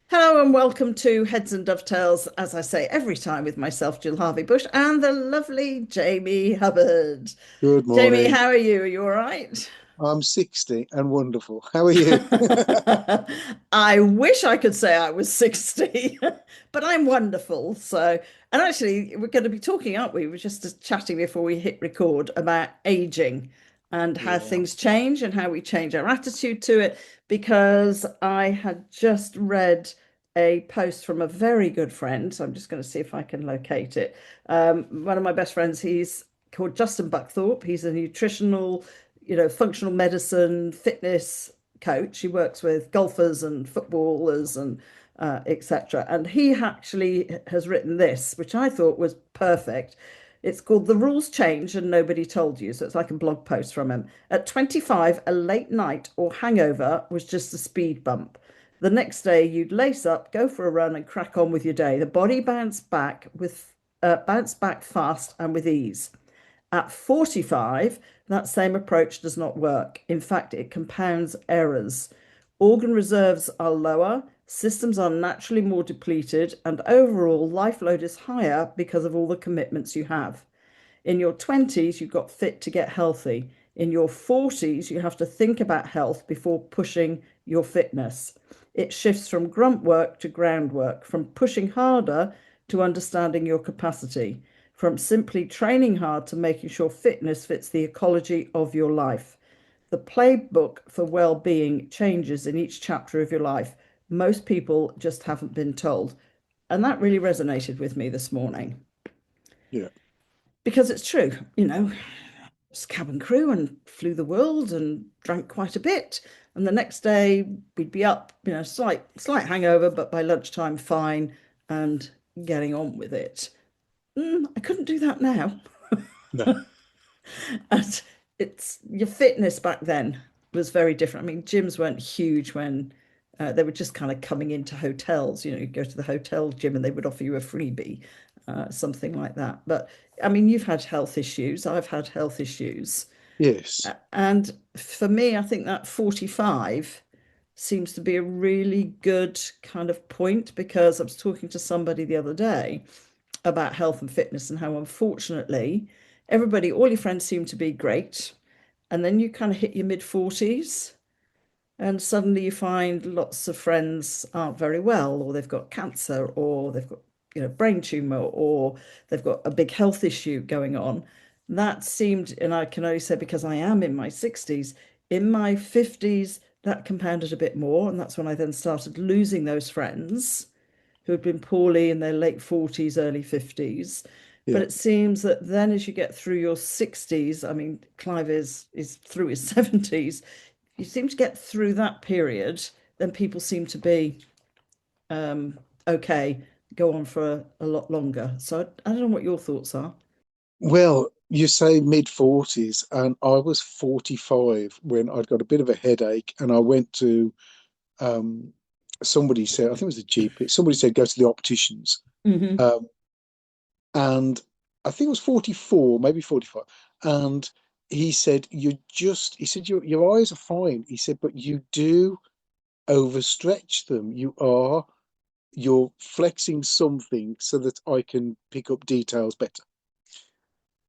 Hello and welcome to Heads and Dovetails, as I say every time with myself, Jill Harvey Bush, and the lovely Jamie Hubbard. Good Jamie, morning. how are you? Are you all right? I'm 60 and wonderful. How are you? I wish I could say I was 60, but I'm wonderful. So, and actually, we're going to be talking, aren't we? We're just chatting before we hit record about aging and how Yeah. things change and how we change our attitude to it. Because I had just read a post from a very good friend. So I'm just going to see if I can locate it. One of my best friends, he's called Justin Buckthorp. He's a nutritional, functional medicine, fitness coach. He works with golfers and footballers and etc. And he actually has written this, which I thought was perfect. It's called The Rules Change and Nobody Told You. So it's like a blog post from him. At 25, a late night or hangover was just a speed bump. The next day, you'd lace up, go for a run, and crack on with your day. The body bounced back fast and with ease. At 45, that same approach does not work. In fact, it compounds errors. Organ reserves are lower, systems are naturally more depleted, and overall life load is higher because of all the commitments you have. In your 20s, you got fit to get healthy. In your 40s, you have to think about health before pushing your fitness. It shifts from grunt work to groundwork, from pushing harder to understanding your capacity, from simply training hard to making sure fitness fits the ecology of your life. The playbook for well-being changes in each chapter of your life. Most people just haven't been told. And that really resonated with me this morning Yeah. because it's true, was cabin crew and flew the world and drank quite a bit. And the next day we'd be up, slight hangover, but by lunchtime fine and getting on with it. I couldn't do that now. No. And it's your fitness back then was very different. I mean, gyms weren't huge when they were just kind of coming into hotels. You go to the hotel gym and they would offer you a freebie, something like that. But I mean, you've had health issues. I've had health issues. Yes. And for me, I think that 45 seems to be a really good kind of point because I was talking to somebody the other day about health and fitness and how unfortunately everybody, all your friends seem to be great. And then you kind of hit your mid 40s and suddenly you find lots of friends aren't very well, or they've got cancer, or they've got, brain tumor, or they've got a big health issue going on. That seemed, and I can only say because I am in my 60s, in my 50s, that compounded a bit more. And that's when I then started losing those friends who had been poorly in their late 40s, early 50s. But Yeah. it seems that then as you get through your 60s, I mean, Clive is through his 70s, you seem to get through that period, then people seem to be okay, go on for a lot longer. So I don't know what your thoughts are. Well, you say mid 40s, and I was 45 when I'd got a bit of a headache, and I went to um, somebody said, I think it was a GP, somebody said go to the opticians. Hmm. Um, and I think it was 44, maybe 45. And he said, your eyes are fine. He said, but you do overstretch them. You're flexing something so that I can pick up details better.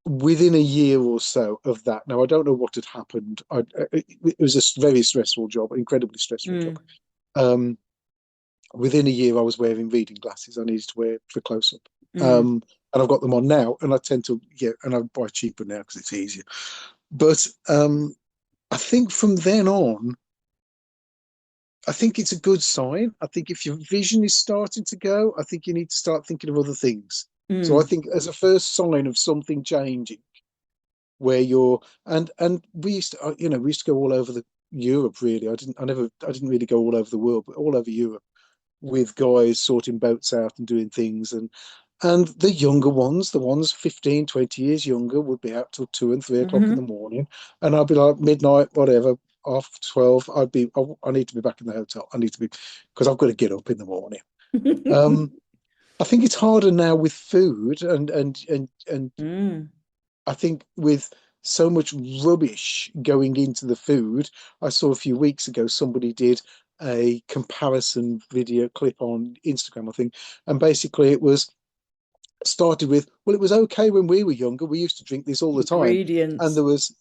Within a year or so of that, now I don't know what had happened. It was a very stressful job, incredibly stressful job. Mm. Um, Within a year, I was wearing reading glasses. I needed to wear for close up, Mm. and I've got them on now. And I tend to and I buy cheaper now because it's easier. But I think from then on, I think it's a good sign. I think if your vision is starting to go, I think you need to start thinking of other things. So I Mm. think as a first sign of something changing, where you're and we used to, we used to go all over the Europe. Really, I didn't really go all over the world, but all over Europe with guys sorting boats out and doing things, and the younger ones, the ones 15, 20 years younger, would be out till 2 and 3 o'clock in the Hmm. morning, and I'd be like midnight, whatever, half 12. I need to be back in the hotel. I need to be because I've got to get up in the morning. Um, I think it's harder now with food, and Mm. I think with so much rubbish going into the food. I saw a few weeks ago somebody did. a comparison video clip on Instagram, I think, and basically it was started with, well, it was okay when we were younger. We used to drink this all the time, and Ingredients. there was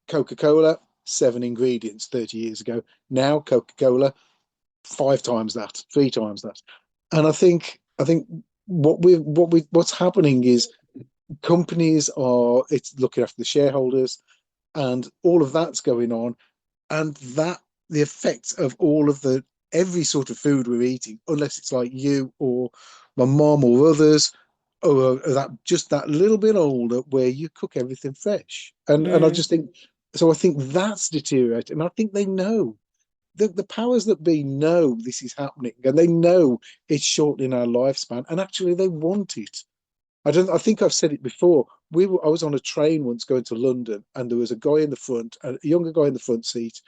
Coca-Cola, 7 ingredients 30 years ago. Now Coca-Cola, 5 times that, 3 times that, and I think what's happening is companies are it's looking after the shareholders, and all of that's going on, and that the effects of all of the every sort of food we're eating, unless it's like you or my mom or others, or that just that little bit older where you cook everything fresh, and I Mm, just think so. I think that's deteriorating, and I think they know the powers that be know this is happening, and they know it's shortening our lifespan, and actually they want it. I think I've said it before. I was on a train once going to London, and there was a guy in the front, a younger guy in the front seat,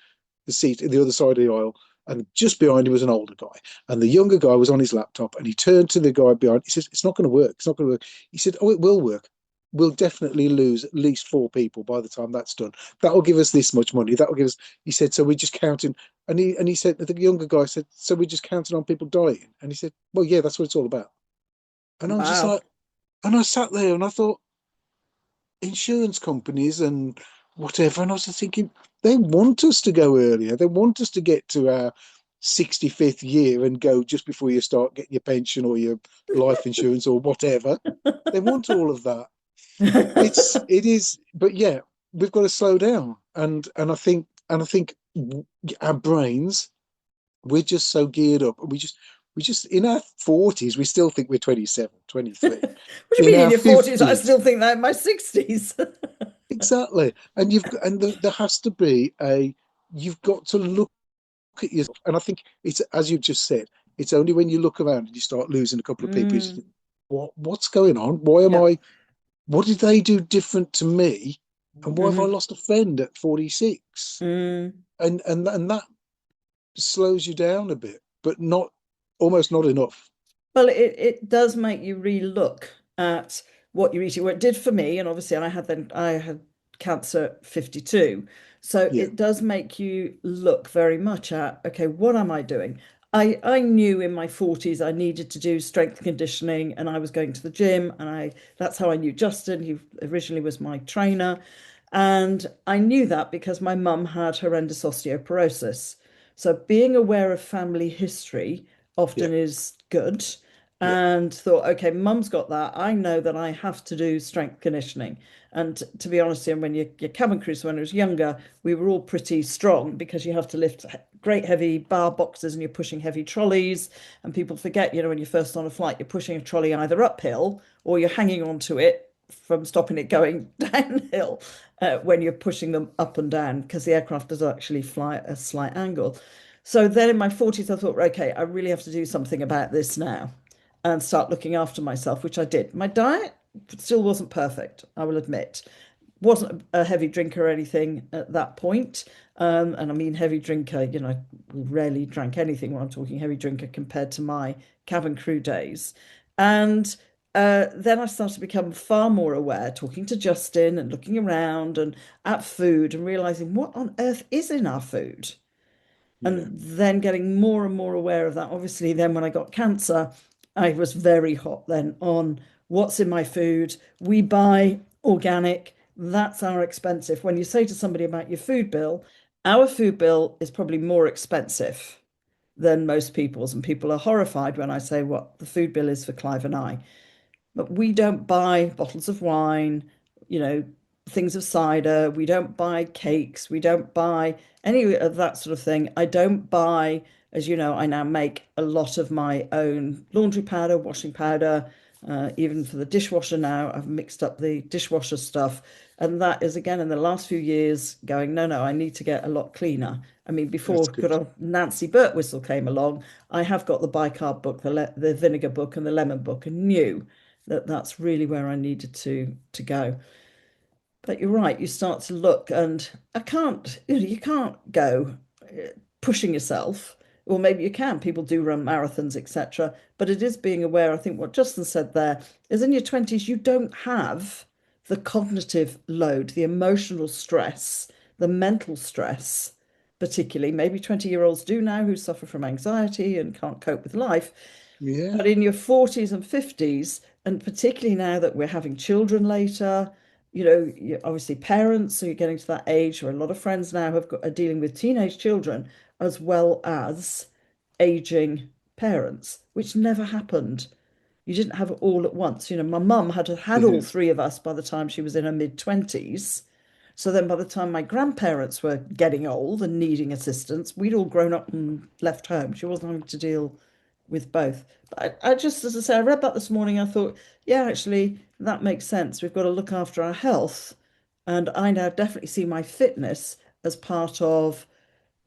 the seat in the other side of the aisle, and just behind him was an older guy. And the younger guy was on his laptop, and he turned to the guy behind. He says, "It's not going to work. It's not going to work." He said, "Oh, it will work. We'll definitely lose at least 4 people by the time that's done. That'll give us this much money. That'll give us." He said, "So we're just counting." And he said, the younger guy said, "So we're just counting on people dying." And he said, "Well, yeah, that's what it's all about." And I'm just wow. like, and I sat there and I thought, insurance companies and whatever. And I was just thinking, they want us to go earlier. They want us to get to our 65th year and go just before you start getting your pension or your life insurance or whatever. They want all of that. It is, but yeah, we've got to slow down. And I think our brains, we're just so geared up. We just in our 40s, we still think we're 27, 23. What do you In mean in our your 40s? I 50s, still think that in my 60s. exactly. And there has to be you've got to look at yourself. And I think it's, as you've just said, it's only when you look around and you start losing a couple of people, you just Mm, think, what's going on? Why am yeah. what did they do different to me? And why have I Hmm. lost a friend at 46? Mm. And that slows you down a bit, but not almost not enough. Well, it does make you relook at what you're eating. Well, it did for me, and obviously I had cancer at 52. So Yeah, it does make you look very much at, okay, what am I doing? I knew in my 40s I needed to do strength conditioning and I was going to the gym and I that's how I knew Justin. He originally was my trainer. And I knew that because my mum had horrendous osteoporosis. So being aware of family history yeah, often is good. yeah. And thought, okay, mum's got that. I know that I have to do strength conditioning. And to be honest, when you're cabin crew, so when I was younger, we were all pretty strong because you have to lift great heavy bar boxes and you're pushing heavy trolleys. And people forget, when you're first on a flight, you're pushing a trolley either uphill or you're hanging onto it from stopping it going downhill when you're pushing them up and down because the aircraft does actually fly at a slight angle. So then in my 40s, I thought, okay, I really have to do something about this now and start looking after myself, which I did. My diet still wasn't perfect, I will admit. Wasn't a heavy drinker or anything at that point. And I mean, heavy drinker, we rarely drank anything when I'm talking heavy drinker compared to my cabin crew days. And then I started to become far more aware, talking to Justin and looking around and at food and realizing what on earth is in our food Yeah, and then getting more and more aware of that. Obviously, then when I got cancer, I was very hot then on what's in my food. We buy organic, that's our expensive. When you say to somebody about your food bill, our food bill is probably more expensive than most people's, and people are horrified when I say what the food bill is for Clive and I. But we don't buy bottles of wine, you know, things of cider. We don't buy cakes. We don't buy any of that sort of thing. I don't buy, as you know, I now make a lot of my own laundry powder, washing powder, even for the dishwasher now. I've mixed up the dishwasher stuff. And that is, again, in the last few years, going, no, no, I need to get a lot cleaner. I mean, before that's good good. old Nancy Birtwistle came along, I have got the bicarb book, the vinegar book, and the lemon book, and knew that that's really where I needed to go. But you're right, you start to look, and I can't, you can't go pushing yourself. Or maybe you can. People do run marathons, etc. But it is being aware. I think what Justin said there is in your 20s, you don't have the cognitive load, the emotional stress, the mental stress particularly. Maybe 20-year-olds do now who suffer from anxiety and can't cope with life. Yeah. But in your 40s and 50s, and particularly now that we're having children later, you're obviously parents, so you're getting to that age where a lot of friends now are dealing with teenage children as well as aging parents, which never happened. You didn't have it all at once. My mum had all Yeah. three of us by the time she was in her mid-20s. So then by the time my grandparents were getting old and needing assistance, we'd all grown up and left home. She wasn't having to deal with both. But I just, as I say, I read that this morning. I thought, yeah, actually, that makes sense. We've got to look after our health. And I now definitely see my fitness as part of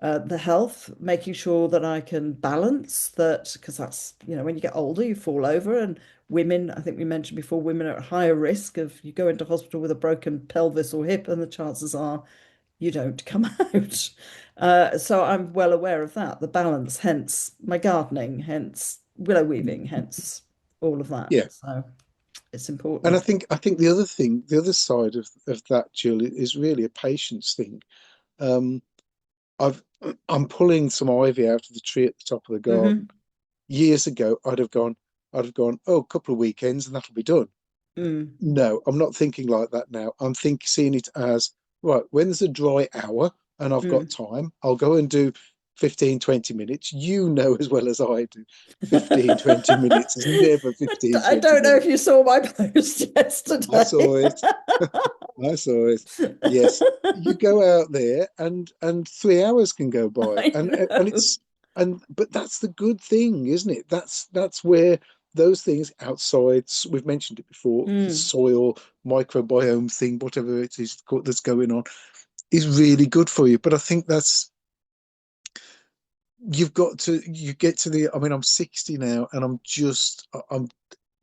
the health, making sure that I can balance that, because that's, when you get older, you fall over. And women, I think we mentioned before, women are at higher risk of you go into hospital with a broken pelvis or hip, and the chances are you don't come out. So I'm well aware of that, the balance, hence my gardening, hence willow weaving, hence all of that. Yeah. So it's And important. I think the other thing, the other side of that, Jill, is really a patience thing. Um, I've I'm pulling some ivy out of the tree at the top of the garden. Hmm. Years ago, I'd have gone, oh, a couple of weekends and that'll be done. Mm, No, I'm not thinking like that now. Seeing it as, right, when there's a dry hour and I've got mm. time, I'll go and do 15, 20 minutes. You know as well as I do, 15, 20 minutes is never 15, I 20 don't know if you minutes. saw my post I yesterday. saw it. I saw it. Yes, you go out there and 3 hours can go by, I and know. it's and but that's the good thing, isn't it? That's where those things outside. We've mentioned it before. The Mm, soil microbiome thing, whatever it is that's going on, is really good for you. But I think that's you get to the. I mean, I'm 60 now, and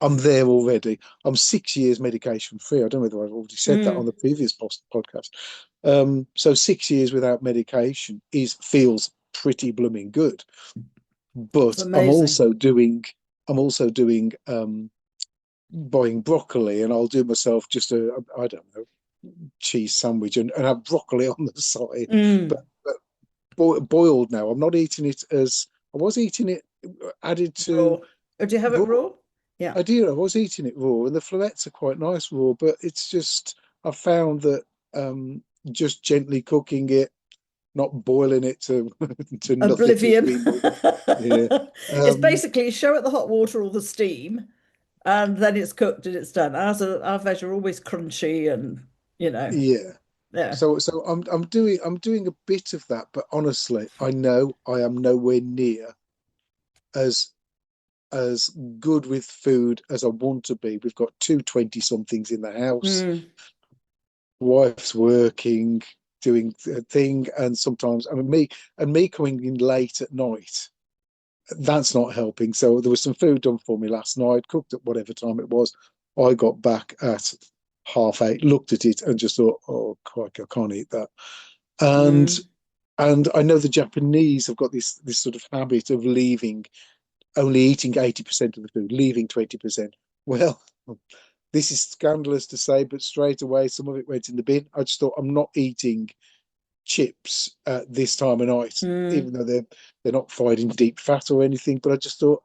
I'm there already. I'm 6 years medication free. I don't know whether I've already said that on mm. the previous podcast. So 6 years without medication is feels pretty blooming good. It's But amazing. I'm also doing buying broccoli, and I'll do myself just I don't know, cheese sandwich and have broccoli on the side. But, Mm. boiled now. I'm not eating it as I was eating it added Raw. to Oh, do you have it raw. raw? Yeah. I do. I was eating it raw, and the florets are quite nice raw. But it's just I found that just gently cooking it, not boiling it to to nothing to Oblivion. scream. Yeah, It's um, basically you show it the hot water or the steam, and then it's cooked and it's done. Our veg are always crunchy and you know, yeah. yeah. So I'm doing a bit of that, but honestly, I know I am nowhere near as as good with food as I want to be. We've got two 20 somethings in the house. Mm, Wife's working, doing a thing, and sometimes I mean me coming in late at night. That's not helping. So there was some food done for me last night, cooked at whatever time it was. I got back at 8:30, looked at it, and just thought, "Oh, crikey, I can't eat that." And mm. I know the Japanese have got this sort of habit of leaving, only eating 80% of the food, leaving 20%. Well, this is scandalous to say, but straight away some of it went in the bin. I just thought I'm not eating chips at this time of night, Mm. even though they're not fried in deep fat or anything. But I just thought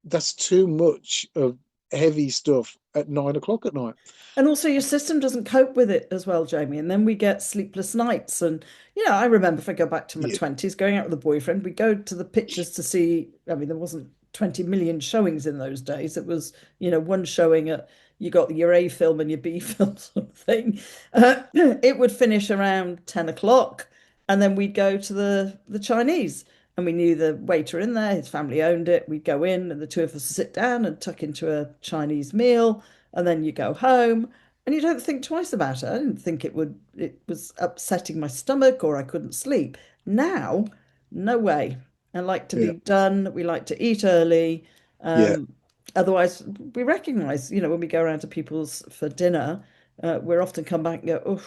that's too much of heavy stuff at 9 o'clock at night. And also, your system doesn't cope with it as well, Jamie. And then we get sleepless nights. And, I remember if I go back to my Yeah, 20s, going out with a boyfriend, we go to the pictures to see. I mean, there wasn't 20 million showings in those days. It was, one showing at, you got your A film and your B film sort of thing. It would finish around 10 o'clock. And then we'd go to the Chinese. And we knew the waiter in there, his family owned it. We'd go in, and the two of us would sit down and tuck into a Chinese meal, and then you go home and you don't think twice about it. I didn't think it was upsetting my stomach or I couldn't sleep. Now, no way. I like to yeah, be done. We like to eat early. yeah. Um, Otherwise, we recognize, when we go around to people's for dinner, we're often come back and go, oh,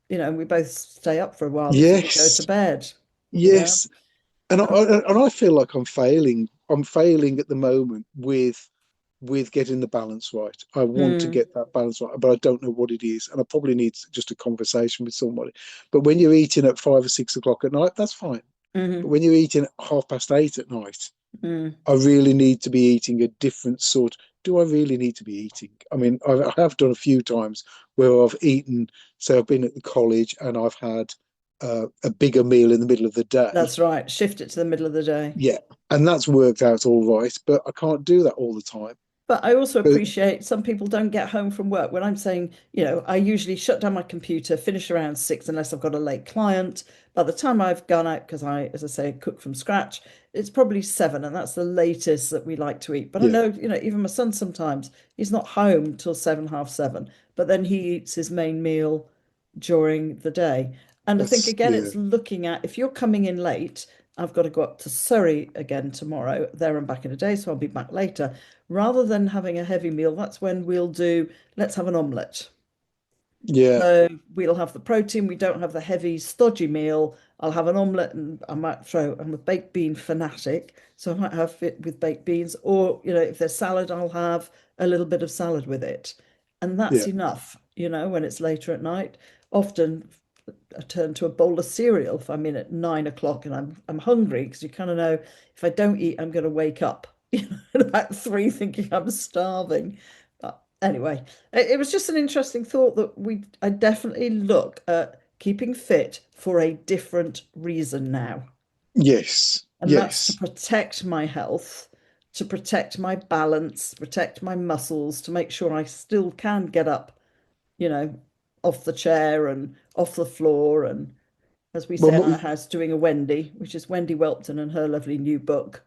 and we both stay up for a while before we go to Yes, bed, you know. yes. And I feel like I'm failing. I'm failing at the moment with. with getting the balance right. I want to Mm, get that balance right, but I don't know what it is. And I probably need just a conversation with somebody. But when you're eating at 5 or 6 o'clock at night, that's fine. But mm, when you're eating at 8:30 at night, mm. I really need to be eating a different sort. Do I really need to be eating? I mean, I have done a few times where I've eaten, so I've been at the college and I've had a bigger meal in the middle of the day. That's right. Shift it to the middle of the day. Yeah, and that's worked out all right, but I can't do that all the time. But I also But appreciate some people don't get home from work. When I'm saying, I usually shut down my computer, finish around 6 unless I've got a late client. By the time I've gone out, because as I say, cook from scratch, it's probably 7, and that's the latest that we like to eat. But I yeah, know, even my son sometimes, he's not home till 7, half 7, but then he eats his main meal during the day. And I think that's again, yeah, it's looking at if you're coming in late, I've got to go up to Surrey again tomorrow, there and back in a day, so I'll be back later. Rather than having a heavy meal, that's when let's have an omelette. yeah, So we'll have the protein, we don't have the heavy, stodgy meal. I'll have an omelette and I'm a baked bean fanatic, so I might have it with baked beans, or, if there's salad, I'll have a little bit of salad with it. And that's yeah, enough, when it's later at night. Often I turn to a bowl of cereal if I'm in at 9 o'clock and I'm hungry, because you kind of know if I don't eat, I'm going to wake up, at about 3 thinking I'm starving. But anyway, it was just an interesting thought that I definitely look at keeping fit for a different reason now. yes, And that's to yes. protect my health, to protect my balance, protect my muscles, to make sure I still can get up, you know, off the chair and off the floor, and as we Well, say in our house, doing a Wendy, which is Wendy Welpton and her lovely new book.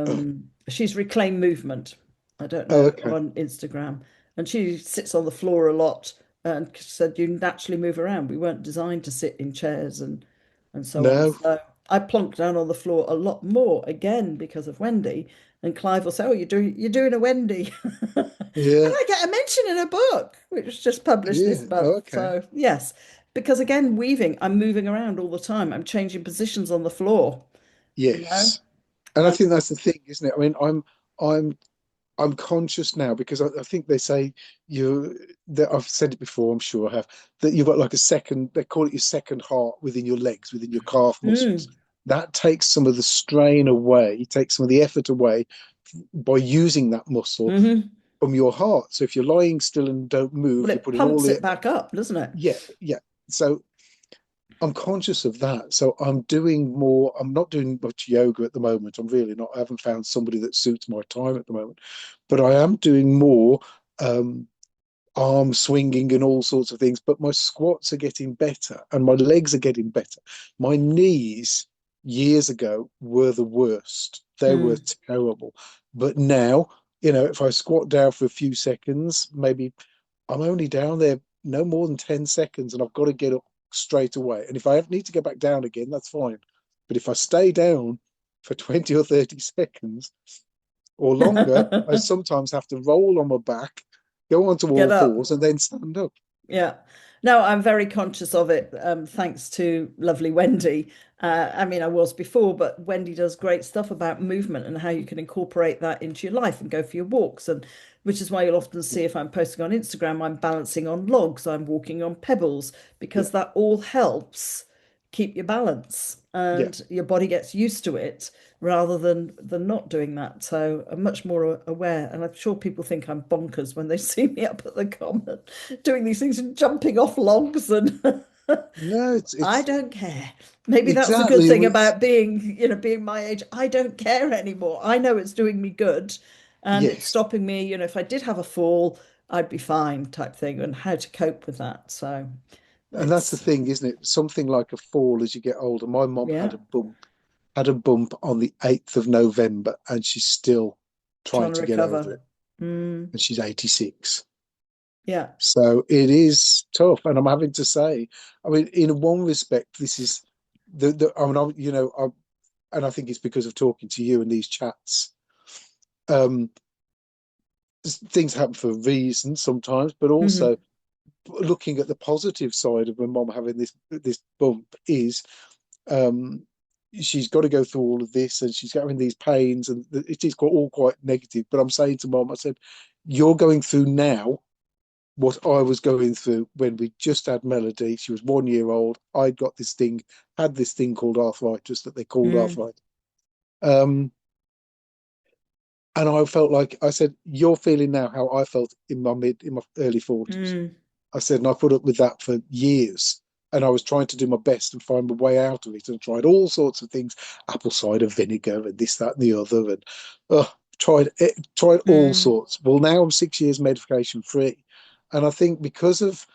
oh, She's Reclaim Movement. I don't oh, know, okay. on Instagram. And she sits on the floor a lot and said you naturally move around. We weren't designed to sit in chairs and so on. No, So I plonk down on the floor a lot more again because of Wendy. And Clive will say, "Oh, you're doing a Wendy." And yeah, I get a mention in a book, which was just published yeah, this oh, month. okay. So yes, because again, weaving, I'm moving around all the time. I'm changing positions on the floor, you know. Yes. And I And think that's the thing, isn't it? I mean, I'm I'm conscious now because I think they say you that I've said it before, I'm sure I have, that you've got like a second, they call it your second heart within your legs, within your calf muscles. mm, That takes some of the strain away, takes some of the effort away by using that muscle hmm from your heart. So if you're lying still and don't well, move, you're it putting all pumps the it back up, doesn't it? yeah, yeah. So I'm conscious of that. So I'm doing more. I'm not doing much yoga at the moment. I'm really not. I haven't found somebody that suits my time at the moment. But I am doing more um, arm swinging and all sorts of things. But my squats are getting better and my legs are getting better. My knees years ago were the worst. They were Mm, terrible. But now, if I squat down for a few seconds, maybe I'm only down there no more than 10 seconds and I've got to get up straight away. And if I need to go back down again, that's fine. But if I stay down for 20 or 30 seconds or longer, I mm. sometimes have to roll on my back, go onto Get all up. fours, and then stand up. Yeah. No, I'm very conscious of it, thanks to lovely Wendy. I mean, I was before, but Wendy does great stuff about movement and how you can incorporate that into your life and go for your walks. And which is why you'll often see if I'm posting on Instagram, I'm balancing on logs, I'm walking on pebbles, Yeah, because that all helps keep your balance yeah. and your body gets used to it rather than not doing that. So I'm much more aware, and I'm sure people think I'm bonkers when they see me up at the common doing these things and jumping off logs and No, it's I it's don't care. Maybe that's the good exactly. thing It's about being my age. I don't care anymore. I know it's doing me good and it's yes, stopping me, if I did have a fall, I'd be fine type thing, and how to cope with that. So and that's the it's thing, isn't it? Something like a fall as you get older. My mom yeah, had a bump on the 8th of November, and she's still trying trying to to get over recover. it. Mm, And she's 86. yeah. So it is tough. And I'm having to say, I mean, in one respect, this is I mean, and I think it's because of talking to you in these chats. Um, Things happen for reasons sometimes, but Hmm. also looking at the positive side of my mom having this bump is um, she's got to go through all of this, and she's having these pains, and it is all quite negative. But I'm saying to Mom, I said, you're going through now what I was going through when we just had Melody. She was 1 year old. I'd got this thing, had this thing called arthritis that they called Mm, arthritis. Um, and I felt like I said, you're feeling now how I felt in my early 40s. mm, I said, and I put up with that for years. And I was trying to do my best and find my way out of it, and tried all sorts of things, apple cider vinegar and this, that, and the other, and tried all mm, sorts. Well, now I'm 6 years medication free, and I think because of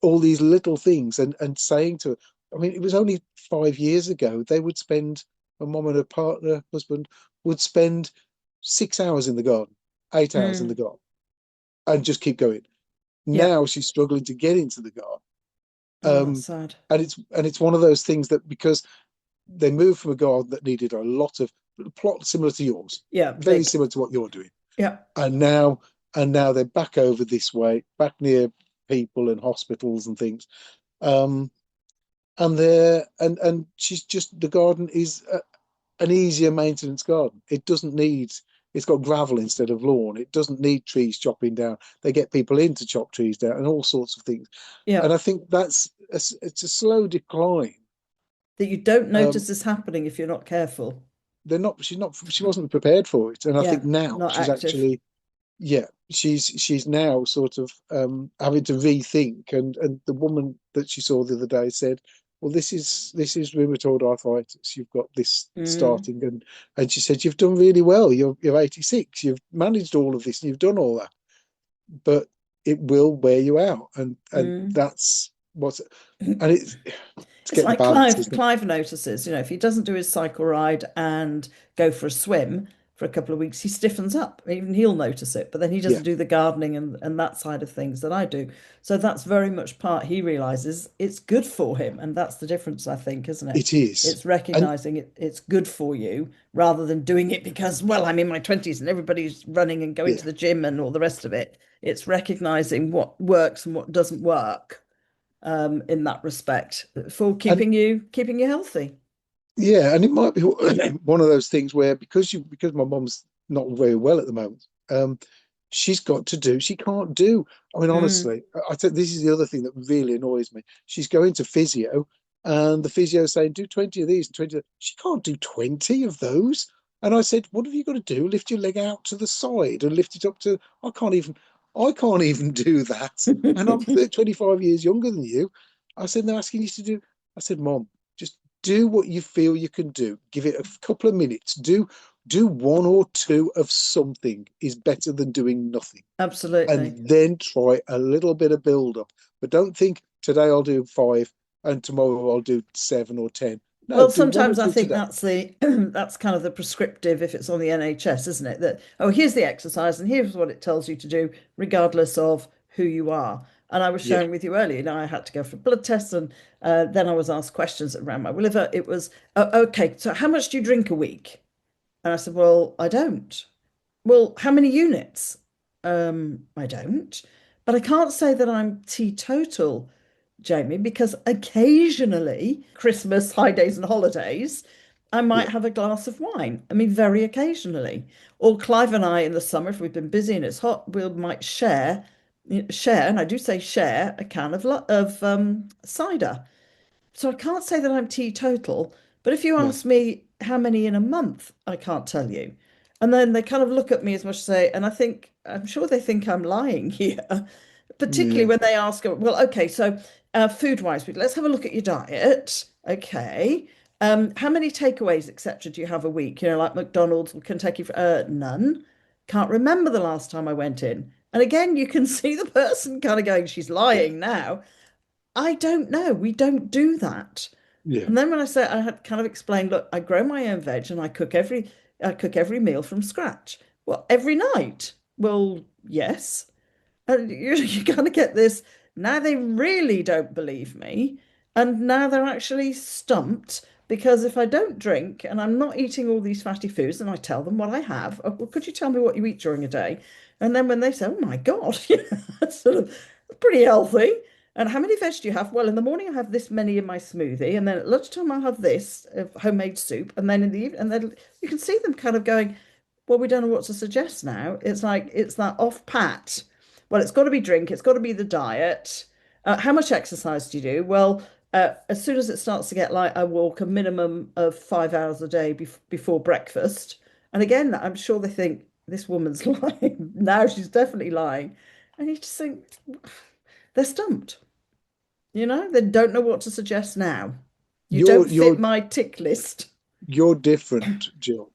all these little things, and saying to her, I mean, it was only 5 years ago they would spend, a mom and a partner, husband, would spend 6 hours in the garden, 8 hours in the mm. garden, and just keep going. Yeah. Now she's struggling to get into the garden. Oh, that's Um, sad. and it's one of those things that, because they moved from a garden that needed a lot of plot similar to yours, Yeah, very big. similar to what you're doing, Yeah. and now they're back over this way, back near people and hospitals and things. Um, and she's just, the garden is an easier maintenance garden. It doesn't need. It's got gravel instead of lawn. It doesn't need trees chopping down. They get people in to chop trees down and all sorts of things. Yeah. And I think it's a slow decline. That you don't Um, notice is happening if you're not careful. they're not. She's not. She wasn't prepared for it. And I think Yeah. now Not she's active. actually, yeah, she's now sort of having to rethink. And the woman that she saw the other day said, well, this is rheumatoid arthritis. You've got this Mm, starting. And she said, you've done really well. You're 86. You've managed all of this, and you've done all that, but it will wear you out. And mm. that's what's, and it's It's getting the like balance, Clive. isn't it? Clive notices, if he doesn't do his cycle ride and go for a swim for a couple of weeks, he stiffens up. Even he'll notice it, but then he Yeah, doesn't do the gardening and that side of things that I do. So that's very much part he realizes it's good for him, and that's the difference, I think, isn't it? it is. It's And recognizing it's good for you rather than doing it because, well, I'm in my 20s and everybody's running and going to yeah, the gym and all the rest of it. It's recognizing what works and what doesn't work in that respect for and keeping you healthy. yeah, and it might be one of those things where, because my mom's not very well at the moment, she's got to do. She can't do. I mean, Mm, honestly, I think this is the other thing that really annoys me. She's going to physio, and the physio is saying, do 20 of these and 20 of those. She can't do 20 of those. And I said, what have you got to do? Lift your leg out to the side and lift it up to. I can't even do that. And I'm 25 years younger than you. I said, they're asking you to do. I said, Mom, just do what you feel you can do. Give it a couple of minutes. Do one or two of something is better than doing nothing. absolutely. And then try a little bit of build up. But don't think today I'll do five and tomorrow I'll do 7 or 10. No, Well, do one or sometimes I two think today. that's the that's kind of the prescriptive if it's on the NHS, isn't it? That, oh, here's the exercise and here's what it tells you to do, regardless of who you are. And I was Yeah, sharing with you earlier, I had to go for blood tests and then I was asked questions around my liver. It was, okay, so how much do you drink a week? And I said, well, I don't. Well, how many units? I don't. But I can't say that I'm teetotal, Jamie, because occasionally, Christmas, high days and holidays, I might yeah, have a glass of wine. I mean, very occasionally. Or Clive and I in the summer, if we've been busy and it's hot, we might share, and I do say share, a can of cider. So I can't say that I'm teetotal, but if you no, ask me how many in a month, I can't tell you. And then they kind of look at me as much as say, and I'm sure they think I'm lying here, particularly yeah, when they ask, well, okay, so food-wise, let's have a look at your diet. Okay. How many takeaways, etc., do you have a week? Like McDonald's or Kentucky? None. Can't remember the last time I went in. And again, you can see the person kind of going, she's yeah, lying now. I don't know. We don't do that. yeah, And then when I said I had kind of explained, look, I grow my own veg and I cook every meal from scratch. Well, every night. Well, yes. And you kind of get this. Now they really don't believe me. And now they're actually stumped because if I don't drink and I'm not eating all these fatty foods and I tell them what I have, oh, well, could you tell me what you eat during a day? And then when they say, oh my God, that's sort of pretty healthy. And how many veg do you have? Well, in the morning I have this many in my smoothie, and then at lunchtime I'll have this homemade soup, and then in the evening, and then you can see them kind of going, well, we don't know what to suggest now. It's like it's that off pat. Well, it's got to be drink, it's got to be the diet. How much exercise do you do? Well, as soon as it starts to get light, I walk a minimum of 5 hours a day before breakfast. And again, I'm sure they think this woman's lying. Now she's definitely lying. And you just think they're stumped. They don't know what to suggest now. You You're don't fit you're my tick list. you're different, Jill,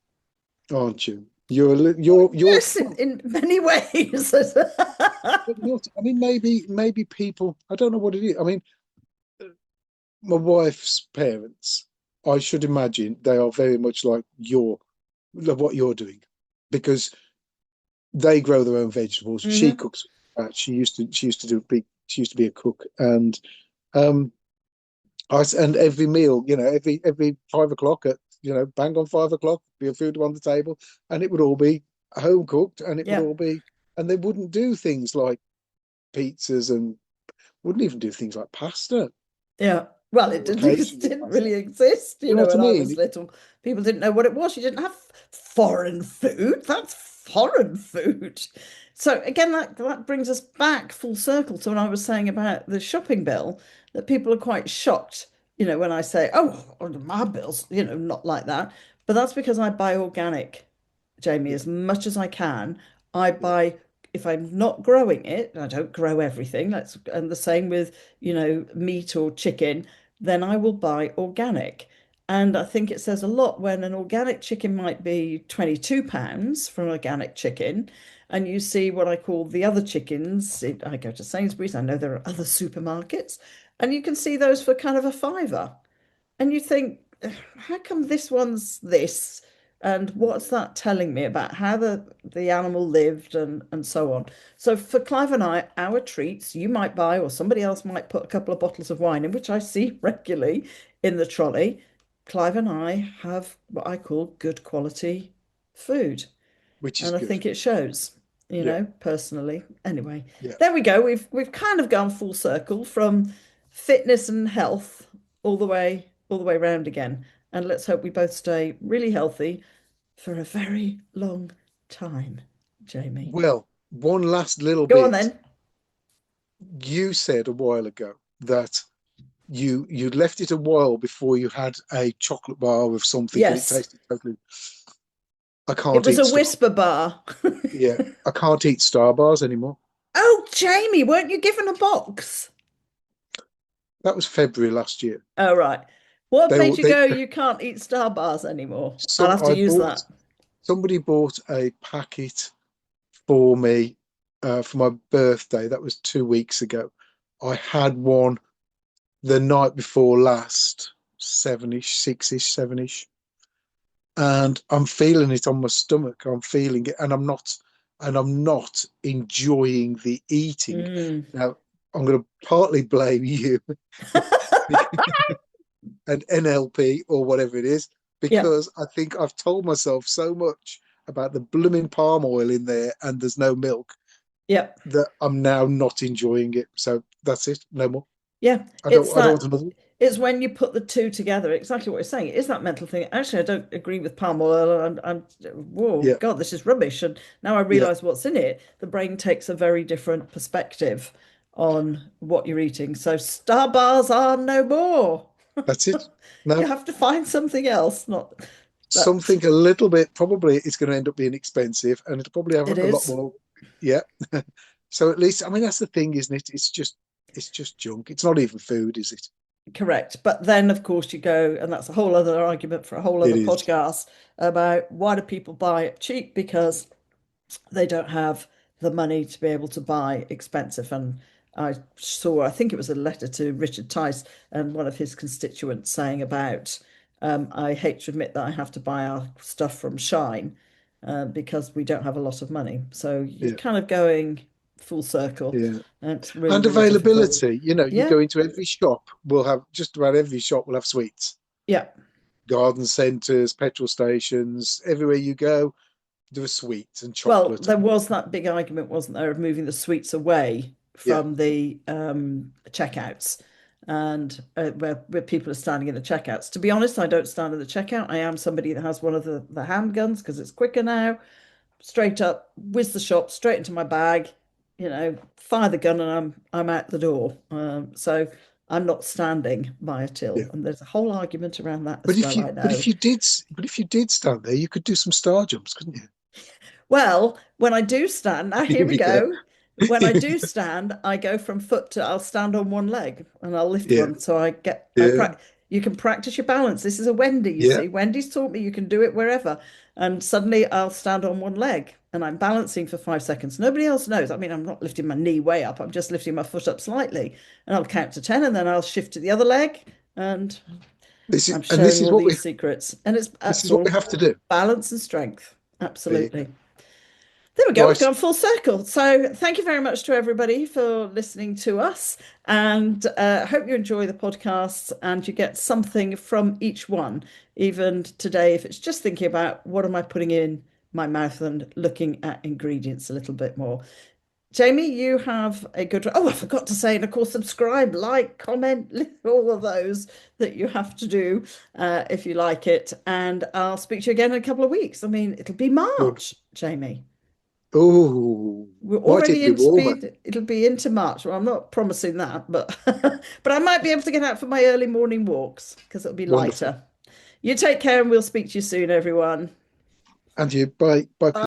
aren't you? You're Yes, in many ways. but not. I mean, maybe people. I don't know what it is. I mean, my wife's parents. I should imagine they are very much like what you're doing, because they grow their own vegetables. She Hmm. cooks. She used to be a cook, and um, and every meal, every 5 o'clock bang on 5 o'clock, be a food on the table, and it would all be home cooked, and it would Yeah. all be, and they wouldn't do things like pizzas, and wouldn't even do things like pasta. Yeah. Well, it didn't, it Occasionally didn't pasta. really exist, You know what I when I mean? was little. People didn't know what it was. You didn't have foreign food. That's foreign food. So again, that brings us back full circle to what I was saying about the shopping bill, that people are quite shocked, when I say, oh, my bill's, not like that. But that's because I buy organic, Jamie, Yeah, as much as I can. I yeah, buy, if I'm not growing it, I don't grow everything. And the same with, meat or chicken, then I will buy organic. And I think it says a lot when an organic chicken might be £22 for an organic chicken. And you see what I call the other chickens. I go to Sainsbury's, I know there are other supermarkets, and you can see those for kind of a fiver. And you think, how come this one's this? And what's that telling me about how the animal lived and so on? So for Clive and I, our treats, you might buy, or somebody else might put a couple of bottles of wine in, which I see regularly in the trolley. Clive and I have what I call good quality food. which is And I good. think it shows, Yeah, personally. Anyway, yeah. there we go. We've kind of gone full circle from fitness and health all the way around again. And let's hope we both stay really healthy for a very long time, Jamie. Well, one last little Go on bit. then. You said a while ago that you'd left it a while before you had a chocolate bar with something, and it Yes, tasted totally. I it can't was eat a Star. whisper bar. Yeah, I can't eat Starbars anymore. Oh, Jamie, weren't you given a box? That was February last year. Oh, right. What They made were you they go, you can't eat Star bars anymore? I'll some have to I use bought that. somebody bought a packet for me for my birthday. That was 2 weeks ago. I had one the night before last, 7ish, 6ish, 7ish, and I'm feeling it on my stomach. I'm feeling it, and I'm not enjoying the eating. Mm. Now, I'm going to partly blame you and NLP or whatever it is, Yeah. because I think I've told myself so much about the blooming palm oil in there and there's no milk Yeah. that I'm now not enjoying it. So that's it. No more. Yeah. I It's don't. I don't want that, another one. it's when you put the two together, exactly what you're saying. It is that mental thing. Actually, I don't agree with palm oil. Whoa, Yeah, God, this is rubbish. And now I yeah. realize what's in it. The brain takes a very different perspective on what you're eating. So star bars are no more. That's it. You No, have to find something else, not that something a little bit. Probably it's going to end up being expensive, and it'll probably have it a lot is. more. Yeah. So at least, I mean, that's the thing, isn't it? It's just junk. It's not even food, is it? Correct. But then, of course, you go, and that's a whole other argument for a whole It other is. podcast about why do people buy it cheap? Because they don't have the money to be able to buy expensive. And I think it was a letter to Richard Tice and one of his constituents saying about, I hate to admit that I have to buy our stuff from Shine because we don't have a lot of money. So you're Yeah, kind of going full circle, yeah. and it's really, And really difficult. availability. You Yeah, go into every shop, we'll have just about every shop will have sweets. yeah. Garden centres, petrol stations, everywhere you go, there are sweets and Well, chocolate. there was that big argument, wasn't there, of moving the sweets away. Yeah. from the checkouts and where people are standing in the checkouts. To be honest, I don't stand in the checkout. I am somebody that has one of the handguns because it's quicker now. Straight up, whiz the shop, straight into my bag, fire the gun, and I'm out the door. So I'm not standing by a till, Yeah. and there's a whole argument around that But as well, I know. if you did stand there, you could do some star jumps, couldn't you? Well, when I do stand, now here we Yeah. go. When I do stand, I go from foot to, I'll stand on one leg and I'll lift Yeah. one. So Yeah. you can practice your balance. This is a Wendy, you Yeah. see. Wendy's taught me you can do it wherever. And suddenly I'll stand on one leg and I'm balancing for 5 seconds. Nobody else knows. I mean, I'm not lifting my knee way up. I'm just lifting my foot up slightly and I'll count to 10 and then I'll shift to the other leg and I'm This sharing is all what we these secrets. And this that's is what we all have to do. balance and strength. There you Absolutely. go. There we go. We've Right. gone full circle. So thank you very much to everybody for listening to us, and hope you enjoy the podcasts and you get something from each one. Even today, if it's just thinking about what am I putting in my mouth and looking at ingredients a little bit more. Jamie, you have a good. Oh, I forgot to say, and of course, subscribe, like, comment, all of those that you have to do if you like it. And I'll speak to you again in a couple of weeks. I mean, it'll be March, Wonderful. Jamie. Oh, We're might already even be into warmer. be it'll be into March. Well, I'm not promising that, but but I might be able to get out for my early morning walks because it'll be Wonderful. lighter. You take care and we'll speak to you soon, everyone. And you, bye. Bye. Bye.